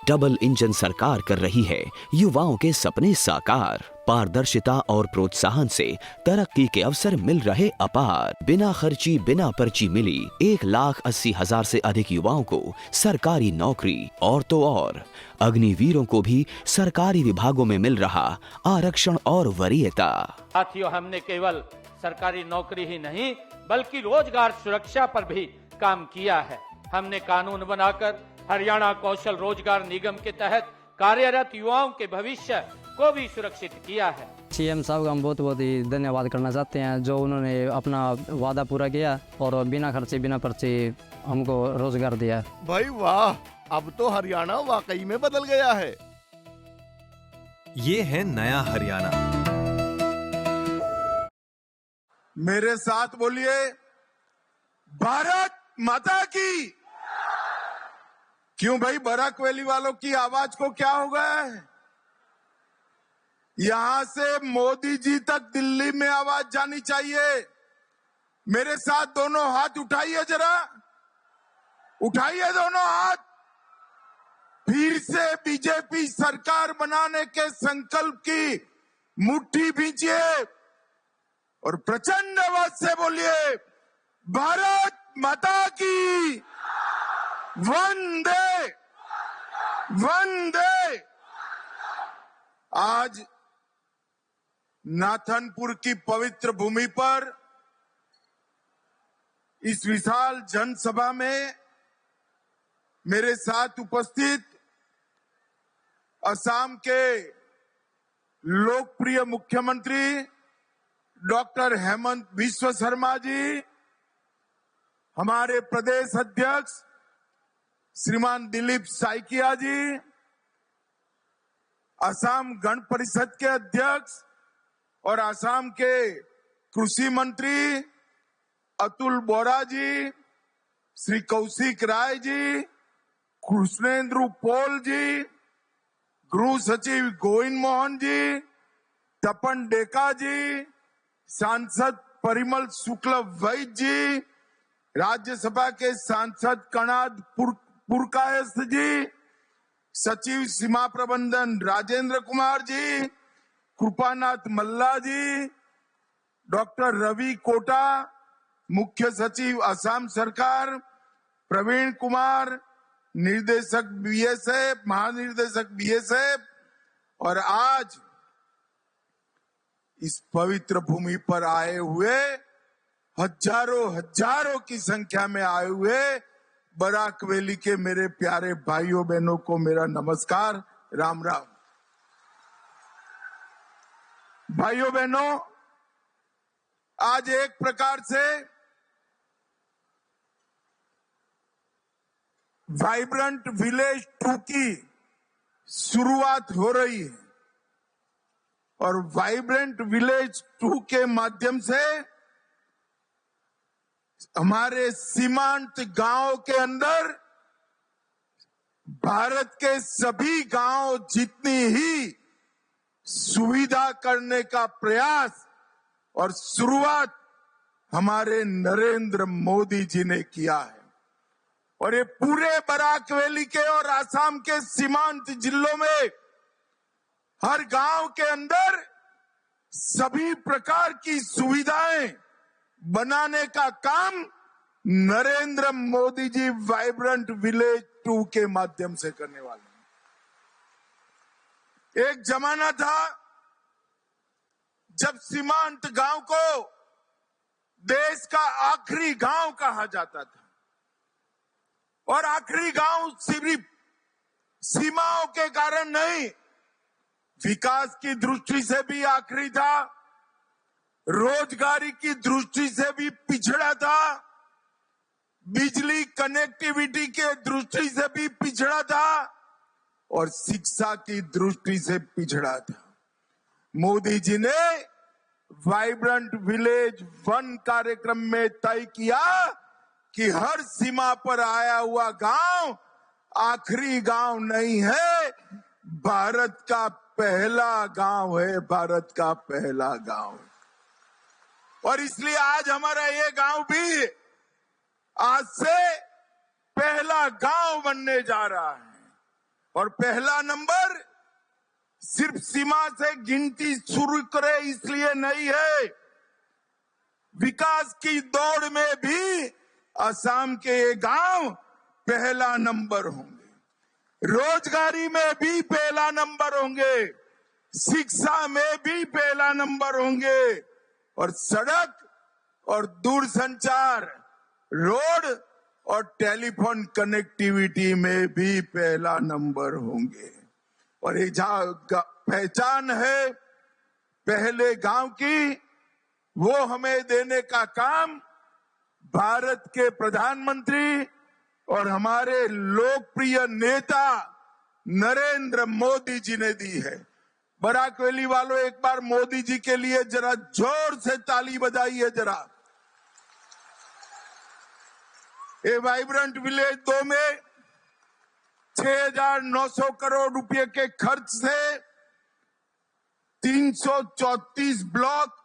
Double engine सरकार कर रही है युवाओं के सपने साकार। पारदर्शिता और प्रोत्साहन से तरक्की के अवसर मिल रहे अपार। बिना खर्ची बिना पर्ची मिली 1,80,000 से अधिक युवाओं को सरकारी नौकरी। और तो और अग्निवीरों को भी सरकारी विभागों में मिल रहा आरक्षण और वरीयता। साथियों, हमने केवल सरकारी नौकरी ही नहीं बल्कि रोजगार सुरक्षा पर भी काम किया है। हमने कानून बनाकर हरियाणा कौशल रोजगार निगम के तहत कार्यरत युवाओं के भविष्य को भी सुरक्षित किया है। सीएम साहब का हम बहुत बहुत ही धन्यवाद करना चाहते हैं, जो उन्होंने अपना वादा पूरा किया और बिना खर्चे बिना पर्चे हमको रोजगार दिया। भाई वाह, अब तो हरियाणा वाकई में बदल गया है। ये है नया हरियाणा। मेरे साथ बोलिए, भारत माता की। क्यों भाई, बराक वैली वालों की आवाज को क्या हो गया है? यहां से मोदी जी तक दिल्ली में आवाज जानी चाहिए। मेरे साथ दोनों हाथ उठाइए, जरा उठाइए दोनों हाथ। फिर से बीजेपी सरकार बनाने के संकल्प की मुट्ठी भींचिए और प्रचंड आवाज से बोलिए, भारत माता की। वंदे वंदे। आज नाथनपुर की पवित्र भूमि पर इस विशाल जनसभा में मेरे साथ उपस्थित असम के लोकप्रिय मुख्यमंत्री डॉक्टर हेमंत बिस्वा शर्मा जी, हमारे प्रदेश अध्यक्ष श्रीमान दिलीप साइकिया जी, असम गण परिषद के अध्यक्ष और असम के कृषि मंत्री अतुल बोरा जी, श्री कौशिक राय जी, कृष्णेंद्र पॉल जी, गृह सचिव गोविंद मोहन जी, तपन डेका जी, सांसद परिमल शुक्ल वैद्य जी, राज्यसभा के सांसद कणाद पुरकायस्थ जी, सचिव सीमा प्रबंधन राजेंद्र कुमार जी, कृपानाथ मल्ला जी, डॉक्टर रवि कोटा, मुख्य सचिव असम सरकार, प्रवीण कुमार, निर्देशक बीएसएफ, महानिर्देशक बीएसएफ, और आज इस पवित्र भूमि पर आए हुए हजारों की संख्या में आए हुए बराक वैली के मेरे प्यारे भाइयों बहनों को मेरा नमस्कार, राम राम। भाइयों बहनों, आज एक प्रकार से वाइब्रेंट विलेज 2 की शुरुआत हो रही है और वाइब्रेंट विलेज 2 के माध्यम से हमारे सीमांत गांव के अंदर भारत के सभी गांव जितनी ही सुविधा करने का प्रयास और शुरुआत हमारे नरेंद्र मोदी जी ने किया है। और ये पूरे बराक वैली के और आसाम के सीमांत जिलों में हर गांव के अंदर सभी प्रकार की सुविधाएं बनाने का काम नरेंद्र मोदी जी वाइब्रेंट विलेज 2 के माध्यम से करने वाले हैं। एक जमाना था जब सीमांत गांव को देश का आखिरी गांव कहा जाता था और आखिरी गांव सिर्फ सीमाओं के कारण नहीं, विकास की दृष्टि से भी आखिरी था, रोजगारी की दृष्टि से भी पिछड़ा था, बिजली कनेक्टिविटी के दृष्टि से भी पिछड़ा था और शिक्षा की दृष्टि से पिछड़ा था। मोदी जी ने वाइब्रेंट विलेज 1 कार्यक्रम में तय किया कि हर सीमा पर आया हुआ गांव आखिरी गांव नहीं है, भारत का पहला गांव है, भारत का पहला गांव। और इसलिए आज हमारा ये गांव भी आज से पहला गांव बनने जा रहा है। और पहला नंबर सिर्फ सीमा से गिनती शुरू करे इसलिए नहीं है, विकास की दौड़ में भी असम के ये गांव पहला नंबर होंगे, रोजगारी में भी पहला नंबर होंगे, शिक्षा में भी पहला नंबर होंगे और सड़क और दूरसंचार, रोड और टेलीफोन कनेक्टिविटी में भी पहला नंबर होंगे। और ये जहां पहचान है पहले गांव की, वो हमें देने का काम भारत के प्रधानमंत्री और हमारे लोकप्रिय नेता नरेंद्र मोदी जी ने दी है। बराक वैली वालों, एक बार मोदी जी के लिए जरा जोर से ताली बजाइए जरा। ये वाइब्रेंट विलेज 2 में 6,900 करोड़ रुपए के खर्च से 334 ब्लॉक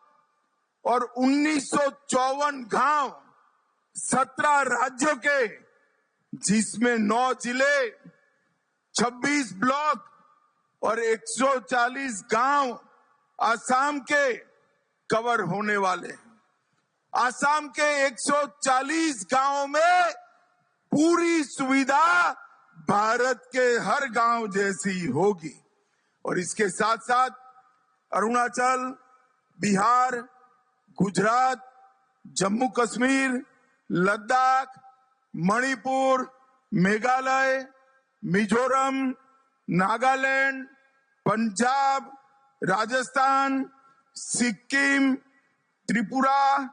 और 1954 गांव 17 राज्यों के, जिसमें 9 जिले, 26 ब्लॉक और 140 गांव आसाम के कवर होने वाले हैं। आसाम के 140 गांवों में पूरी सुविधा भारत के हर गांव जैसी होगी। और इसके साथ साथ अरुणाचल, बिहार, गुजरात, जम्मू कश्मीर, लद्दाख, मणिपुर, मेघालय, मिजोरम, नागालैंड, पंजाब, राजस्थान, सिक्किम, त्रिपुरा,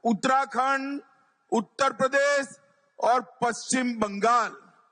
उत्तराखंड, उत्तर प्रदेश और पश्चिम बंगाल